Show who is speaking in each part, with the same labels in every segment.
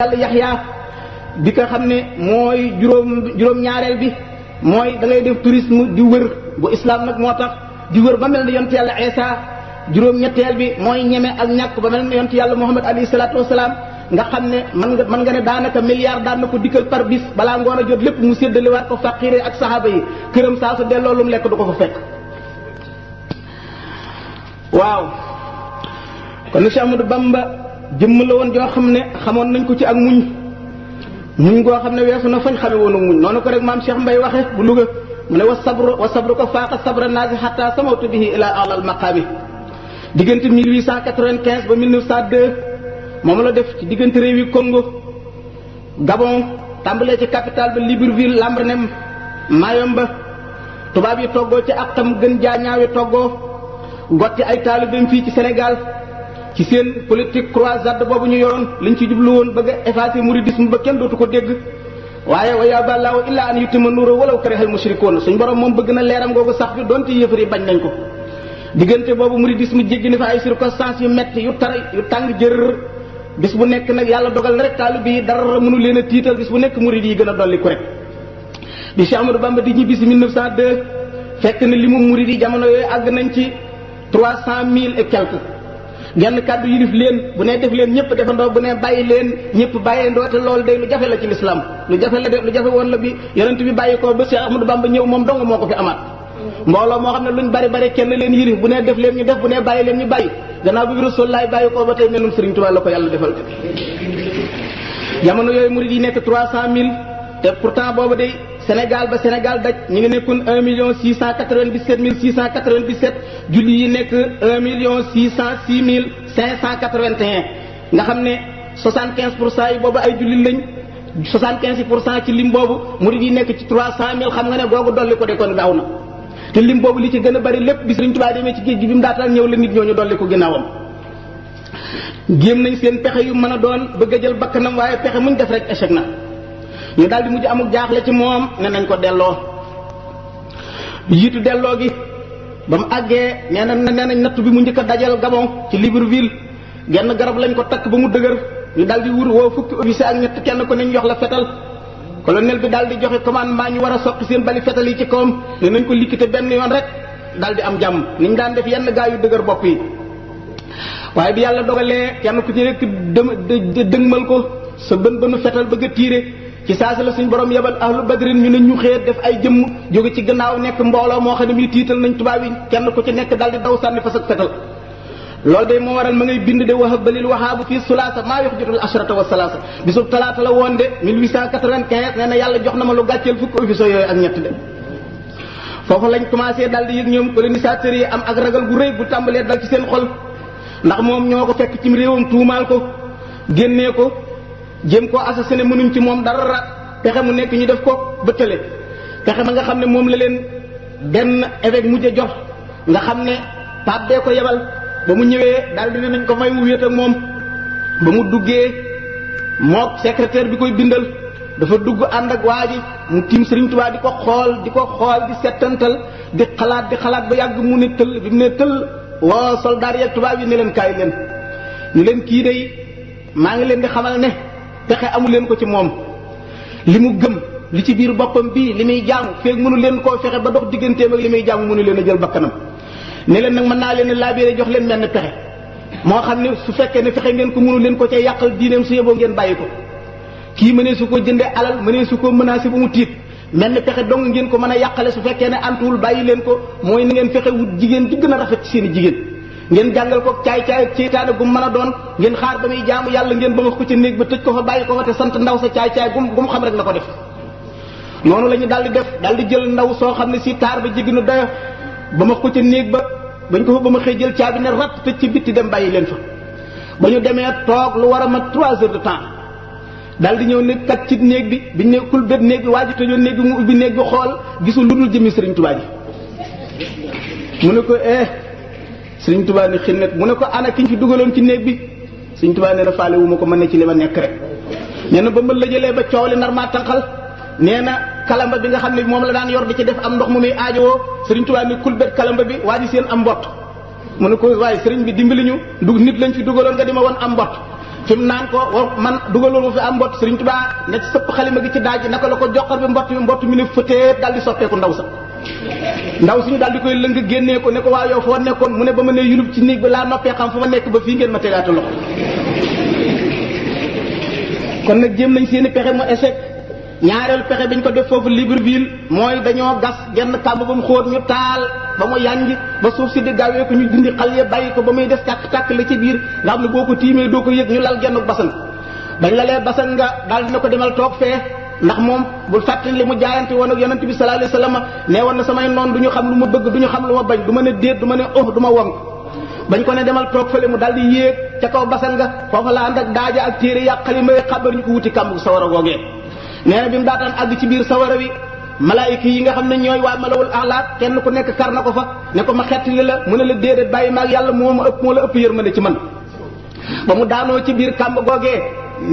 Speaker 1: yàlla Yaxya bi nga xam ne mooy juróom-ñaareel bi mooy da ngay def tourisme di wër bu islam nag moo tax di wër ba mel ne yonent yàlla Isa juróom-ñetteel bi mooy ñeme ak ñàkk ba mel ne yonent yàlla Muhammad alayhi salaatu wasalaam nga xam ne mën nga ne daanaka milliard daan na ko dikkal par bis balaa ngoon a jot lépp mu séddalewaat ko faqire ak saxaaba yi këram saa su delloo lu mu lekk du ko fa fekk. waaw kon Cheikh Ahmadou Bamba jëmm la woon joo xam ne xamoon nañ ko ci ak muñ goo xam ne weesu na fañ xame woon ak muñ noonu ko rek maam Cheikh Mbaye waxe bu Louga mu ne wa sabru ko faaqa sabra naasi xatta samawtu bihi ila alal maqaami diggante 1895 ba 1902 moom la def ci diggante réewi Congo Gabon tàmbalee ci capitale ba Libreville Lambaréné Mayomba tubaab yi toggoo ci ak tam gën jaa ñaawi toggoo gotti ay taalibeem fii ci Sénégal ci seen politique croisade boobu ñu yoroon liñ ci jublu woon bëgg a effacer mouridisme ba kenn dootu ko dégg waaye wa yaa ballaahu illaa an yutimma nuura walaw karihal mushrikuun suñ borom moom bëgg na leeram googu sax bi donte yëfar yi bañ nañ ko diggante boobu mouridisme jéggi na fa ay circonstances yu metti yu tàng jër bis bu nekk nag yàlla dogal na rek taalibe yi dara mënu leen a tiital bis bu nekk murid yi gën a dolli ko rek bi Cheikh Ahmadou Bamba di ñibbi si 1902 fekk na li mu murid yi jamono yooyu àgg nañ ci 300,000 et quelques genn kàddu yilif leen bu ne def leen ñëpp defandoo bu ne bàyyi leen ñëpp bàyyendoo te loolu day lu jafe la ci lislaam lu jafe woon la bi yonent bi bàyyi ko ba Cheikh Ahmadou Bamba ñëw moom dong moo ko fi amaat mbooloo moo xam ne luñ bari kenn leen yilif bu ne def leen ñu def bu ne bàyyi leen ñu bàyyi gannaaw bi Rasulullaay bàyyi ko ba tey melum Sëriñ Tuubaa la ko yàlla defal jamono yooyu murid yi nekk 300,000 te pourtant boobu day Sénégal daj ñu ngi nekkoon 1,697,697 julli yi nekk 1,606,581 nga xam ne 75% yi boobu ay julli lañ 75% ci lim boobu murid yi nekk ci 300,000 xam nga ne googu dolli ko de kon gaaw na te lim boobu li ci gën a bari lépp bi Sëriñ Tuubaa demee ci géej gi bi mu daataan ñëw la nit ñooñu dolli ko ginnaawam jéem nañ seen pexe yu mën a doon bëgg a jël bakkanam waaye pexe muñ def rek échec na ñu daal di mujj amuk jaaxle ci moom ne nañ ko delloo jiitu delloo gi ba mu àggee nee nañ natt bi mu njëkk a dajal Gabon ci Libreville genn garab lañ ko takk ba mu dëgër ñu daal di woo fukki officier ak ñett kenn ko nañ jox la fetal colonel bi daal di joxe commandement ñu war a soqi seen bali fetal yi ci kawam ne nañ ko liquité benn yoon rek daal di am jàmm niñ daan def yenn gaa yu dëgër bopp yi waaye bi yàlla dogalee kenn ku ci nekk dëgmal ko sa bënu fetal bëgg a tiire ci saasi la suñ borom yebal ahlu badrin ñu ne ñu xëy def ay jëmm jóge ci gannaaw nekk mbooloo moo xam ne mi tiital nañ tubaab yi kenn ku ci nekk daal di daw sànni fa sa fetal loolu de moo waral ma ngay bind de wahab balil wahaabu fii sulaasa maa yox jotul ashrata wa salaasa bisub talaata la woon de 1895 nee na yàlla jox na ma lu gàcceel fukki officier yooyu ak ñett de foofu lañ commencé daal di yëg ñoom colonisateurs yi am ak ragal gu rëy bu tàmbalee dal ci seen xol ndax moom ñoo ko fekk ci réewam tuumaal ko génnee ko jéem koo assassiné mënuñ ci moom dara pexe mu nekk ñu def ko bëttale pexe ma nga xam ne moom la leen benn évêque mujj jox nga xam ne pape bee ko yebal ba mu ñëwee daal di ne nañ ko may mu wéet ak moom ba mu duggee mook secrétaire bi koy bindal dafa dugg ànd ak waa ji mu tiim Sëriñ Tuubaa di ko xool di settantal di xalaat ba yàgg mu ne tëll bi mu ne tëll woo soldaar yeeg tubaab yi ne leen kaay leen ñu leen kii day maa ngi leen di xamal ne pexe amu leen ko ci moom li mu gëm li ci biir boppam bii li muy jaamu feeg mënu leen koo fexe ba dox digganteem ak li muy jaamu mënu leen a jël bakkanam ne leen nag mën naa leen laabiré jox leen menn pexe moo xam ne su fekkee ne fexe ngeen ko mënu leen ko ca yàqal diineem su yeboo ngeen bàyyi ko kii mënee su ko jëndee alal mënee su ko menacé ba mu tiit menn pexe dong ngeen ko mën a yàqale su fekkee ne antuwul bàyyi leen ko mooy na ngeen fexe wut jigéen di gën a rafet ci seen i jigéen ngeen jàngal ko caay-caay ceytaane gu mën a doon ngeen xaar ba muy jaamu yàlla ngeen ba nga ko ca néeg ba tëj ko fa bàyyi ko fa te sant ndaw sa caay-caay gu mu xam rek na ko def noonu la ñu daal di def daal di jël ndaw soo xam ne si taar ba jéggi nu doyo ba ma ko ca néeg ba bañ ko fa ba ma xëy jël caabi ne ratt tëj ci bitti dem bàyyi leen fa ba ñu demee toog lu war a mat 3 heures de temps daal di ñëw ne kat ci néeg bi biñ ne kul bét néeg bi waa ji tëjoon néeg bi mu ubbi néeg bi xool gisul lu dul jëmmi Sëriñ Tuubaa ji mu ne ko Sëriñ Tuubaa ne xinnet mu ne ko ana ki ñu fi dugaloon ci néeg bi Sëriñ Tuubaa ne rafaale wu ma ko mën ne ci li ma nekk rek nee na ba ma la jëlee ba coow li nar maa tànqal nee na kalamba bi nga xam ne moom la daan yor di ci def am ndox mu muy aajowoo Sëriñ Tuubaa ne kul bét kalamba bi waa ji seen am mbott mu ne ko waaye sëriñ bi dimbali ñu nit lañ fi dugaloon nga di ma woon am mbott fi mu naan ko man dugaloon ma fi am mbott Sëriñ Tuubaa ne ci sëpp xalima gi ci daaj naka la ko joxar bi mbott mi ne fëteet daal di soppeeku ndaw sa ndaw suñu daal di koy lëng génnee ko ne ko waa yow foo nekkoon mu ne ba ma ne yulub ci néeg bi laa noppee xam fa ma nekk ba fii ngeen ma tegaata loxo kon nag jéem nañ seeni pexe mu échec ñaareelu pexe biñ ko def foofu Libreville mooy dañoo gas genn kàmb ba mu xóot ñu taal ba mu yànj ba suuf si di gawee ko ñu dindi xal ya bàyyi ko ba muy des tàkk-tàkk la ci biir nga xam ne boo ko tiimee doo ko yëg ñu lal genn basan dañ la lee basan nga daal dina ko demal toog fee ndax moom bul fàttali li mu jaayante woon ak yonent bi sallallahu alayhi wasallam nee woon na samay noon du ñu xam lu ma bëgg du ñu xam lu ma bañ du ma ne déet du ma ne du ma wonk bañ ko ne demal toog fële mu daal di yéeg ca kaw basan nga foofa la ànd ak daaja ak téere ya xalima yi xabar ñu ko wuti kàmb sawara googee nee na bi mu daataan àgg ci biir sawara wi malaayika yi nga xam ne ñooy waa malawul axlaat kenn ku nekk kar na ko fa ne ko ma xettali la mu ne la déedéet bàyyi maag yàlla moo la ëpp yërmande ci man ba mu daanoo ci biir kàmb googee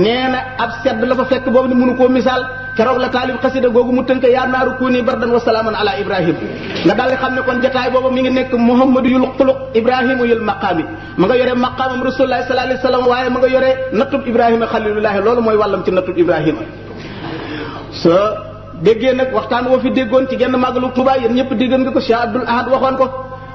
Speaker 1: nee na ab sedd la fa fekk boobu ni mënu koo misaal keroog la taalib xasida googu mu tënk yaa naaru kuuni bardan wa salaaman ala ibrahim nga daal di xam ne kon jataay boobu mi ngi nekk muhammadu yul xuluq ibrahima yul maqaami ma nga yore maqaamam rasulullahi sallallahu alayhi wasallam waaye ma nga yore nattub ibrahima xalilullahi loolu mooy wàllam ci nattub ibrahima soo déggee nag waxtaan woo fi déggoon ci genn màggalu Tuubaa yéen ñëpp déggoon nga ko Cheikh Abdoul Ahad waxoon ko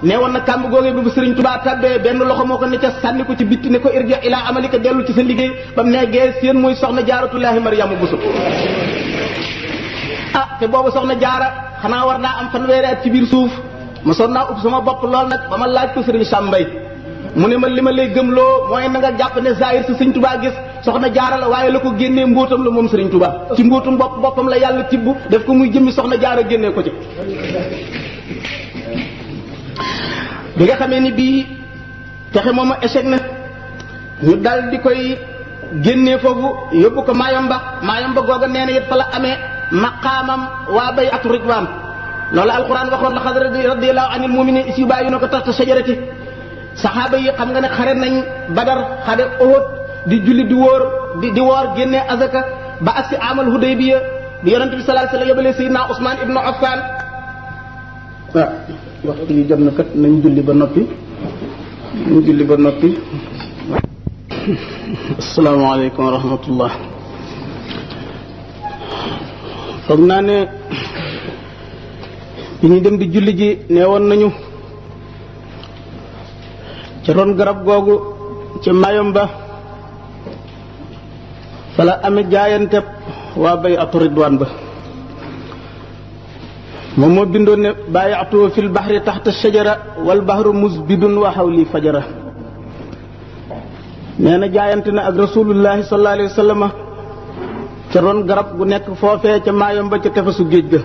Speaker 1: nee woon na kàmb googee bi bu Sëriñ Tuubaa tabbee benn loxo moo ko ne ca sànni ko ci bitti ne ko irji ilaa amalika dellu ci sa liggéey ba mu neegee seen muy soxna jaaratullaahi Maryaama Buso te boobu soxna jaara xanaa war naa am fanweeri at ci biir suuf ma sonn naa upp sama bopp lool nag ba ma laaj ko Sëriñ Sam Mbay mu ne ma li ma lay gëmloo mooy na nga jàpp ne zahir si Sëriñ Tuubaa gis soxna jaara la waaye la ko génnee mbóotam la moom Sëriñ Tuubaa ci mbóotum boppam la yàlla tibb def ko muy jëmmi soxna jaara génnee ko ci bi nga xamee ni bii pexe moomu échec na ñu dal di koy génnee foofu yóbbu ko Mayomba googa nee na it fa la amee maqaamam waa bay'atu ridwaan loolu alquran waxoon la xad radiyallahu anil mu'minin is yubaayyi'uunaka tahta shajarati saxaaba yi xam nga ne xare nañ Badar xare Uhud di julli di wóor di woor génnee azaka ba agsi amal Hudaybiya di yonent bi sallallahu alayhi wasallam yóbbalee Sayyidina Usmaan ibnu Affaan waaw waxtu yi jot na kat nañ julli ba noppi asalaamaaleykum wa rahmatullah foog naa ne bi ñu dem di julli ji nee woon nañu ca ron garab googu ca Mayomba fa la amee jaayanteb waa bay'atu ridwaan ba moom moo bindoon ne baayatu fil bahri taxta shajara wal bahru musbidun wa hawli fajara nee na jaayante na ak rasulullahi sallallahu alayhi wa sallam ca ron garab gu nekk foofee ca Mayomba ca tefesu géej ga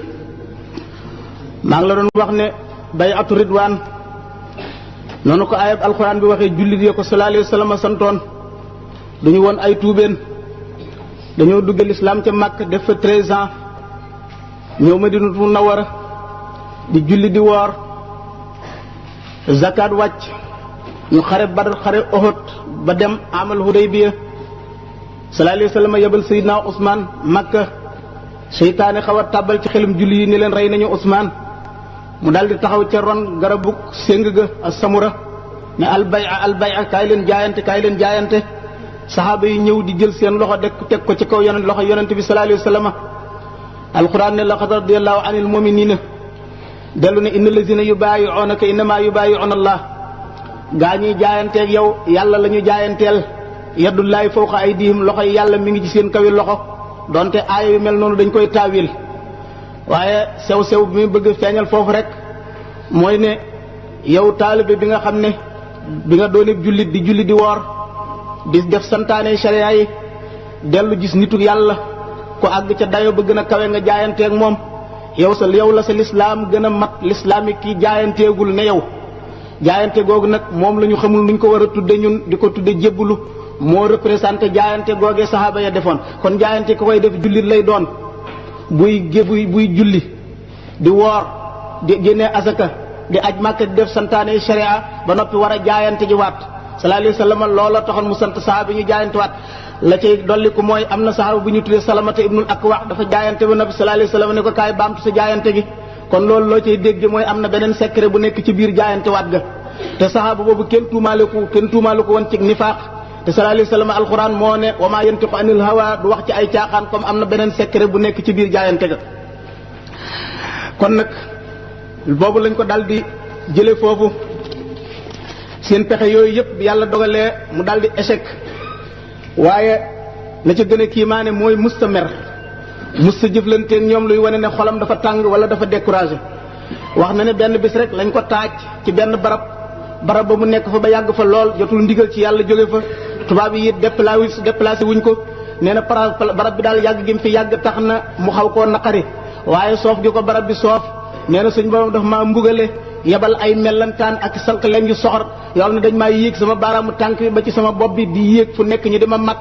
Speaker 1: maa ngi la doon wax ne bay'atu ridwaan noonu ko ayab alquran bi waxee jullit ya ko sallallahu alayhi wa sallam santoon duñu woon ay tuubeen dañoo dugg lislaam ca Makka def fa 13 ans ñëw Madinatu Munawwara di julli di woor zakat wàcc ñu xare Badar xare Uhud ba dem amal Hudaybiya sallallahu alayhi wa sallam yebal Seydina Ousmane Makka seytaane xaw a tàbbal ci xelum julli yi ni leen rey nañu Ousmane mu daal di taxaw ca ron garabug séng ga as-samura ne albay'a kaay leen jaayante saxaaba yi ñëw di jël seen loxo teg ko ci kaw loxo yonent bi sallallahu alayhi wa sallam alquran ne laqad radiyallahu anil mu'minina dellu ne inna lazina yubaayi'unaka innama yubaayi'una allah gaa ñuy jaayanteeg yow yàlla la ñu jaayanteel yadullahi fawqa aydihim loxo yi yàlla mi ngi ci seen kawi loxo donte aaya yu mel noonu dañ koy taawil waaye sew bi muy bëgg feeñal foofu rek mooy ne yow taalibe bi nga xam ne bi nga doon jullit di julli di woor di def santaane sharia yi dellu gis nitu yàlla ko àgg ca dayo ba gën a kawe nga jaayanteeg moom yow la sa lislaam gën a mat lislaam yi kii jaayanteegul ne yow jaayante googu nag moom la ñu xamul nuñ ko war a tudde ñun di ko tudde jébbulu moo représenté jaayante googee saxaaba ya defoon kon jaayante ko koy def jullit lay doon buy julli di woor di génnee asaka di aj Makka di def santaane sharia ba noppi war a jaayante ji waat sallallahu alayhi wa sallam loola taxoon mu sant saxaaba yi ñu jaayante waat la cay dolli ko mooy am na saxaaba bu ñu tuddee Salamata ibnul Akwa dafa jaayante ba noppi sallallahu alayhi wa sallam ne ko kaay baamtu sa jaayante gi kon loolu loo cay dégg mooy am na beneen secret bu nekk ci biir jaayante waat ga te saxaaba boobu kenn tuumaale ko woon ci nifaaq te sallallahu alayhi wasallam alquran moo ne wa maa yantiqu anil hawa du wax ci ay caaxaan comme am na beneen secret bu nekk ci biir jaayante ga. kon nag boobu lañ ko dal di jële foofu seen pexe yooyu yëpp yàlla dogalee mu dal di échec waaye la ca gën a kiimaane mooy musta mer musta jëflanteeg ñoom luy wane ne xolam dafa tàng wala dafa découragé. wax na ne benn bis rek lañ ko taaj ci benn barab ba mu nekk fa ba yàgg fa lool jotul ndigal ci yàlla jóge fa tubaab yi it déplacé wuñ ko nee na barab bi daal yàgg gi mu fi yàgg tax na mu xaw koo naqari waaye soof gi ko barab bi soof nee na suñ borom dafa maa mbugale yebal ay mellantaan ak sànq leen yu soxor yoo xam ne dañ maa yéeg sama baaraamu tànk bi ba ci sama bopp bi di yéeg fu nekk ñu di ma matt